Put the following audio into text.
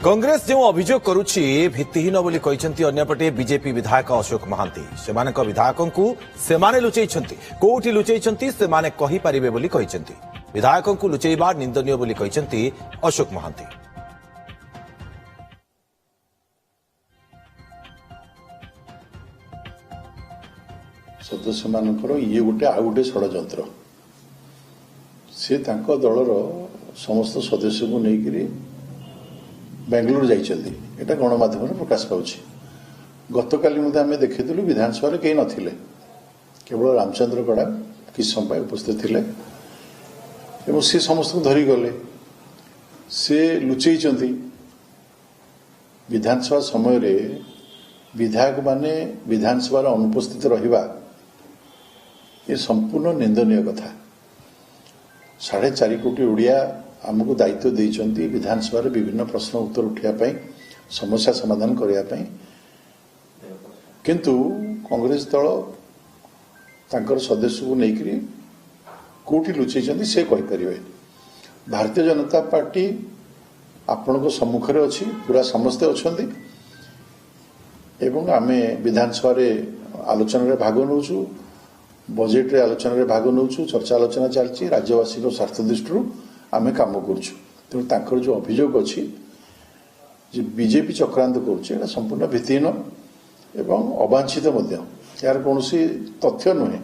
कांग्रेस जो अभियोग करुछि भित्तिहीन बोली कहिसंती अन्यपटे बीजेपी विधायक अशोक महांती सेमानक विधायकों को सेमाने लुचैछंती कोठी लुचैछंती सेमाने कहि परिबे बोली कहिसंती विधायकों को लुचैबा निंदनीय बोली कहिसंती अशोक महांती। सदस्य मानकर ये गोटे आ गोटे षड्यंत्र से तांको दलर समस्त सदस्य को लेकर बेंगलुरु जाइछंती एटा गणमाध्यम प्रकाश पाउछि। गतकाली मते आमे देखिथिलु विधानसभा रे केही नथिले केवल रामचंद्र गड़ा किछ समय उपस्थित थिले एवं से समस्त को धरी गले से लुचैछंती विधानसभा समय रे विधायक माने विधानसभा रे अनुपस्थित रहिबा ये संपूर्ण निंदनीय कथा। 4.5 कोटी ओडिया आमको दायित्व देइछंती विधानसभा रे विभिन्न प्रश्न उत्तर उठाइबा समस्या समाधान करने किंतु कांग्रेस दल तांकर सदस्य को लेकर कोठी लुचैछंती से कहि परिबे। भारतीय जनता पार्टी आपण को सम्मुख रे अछि पूरा समस्ते अछंती एवं आमे विधानसभा रे आलोचना रे भाग नउछु बजेट रे आलोचना रे भाग नउछु चर्चा आलोचना चलछि राज्यवासी को स्वार्थ दृष्टि आमे काम करूछु। तेणु तांकर जो अभियोग अछि जे बीजेपी चक्रांत करूछि एटा संपूर्ण भित्तिहीन एवं अवांछित मध्य यार कौन तथ्य नुहे।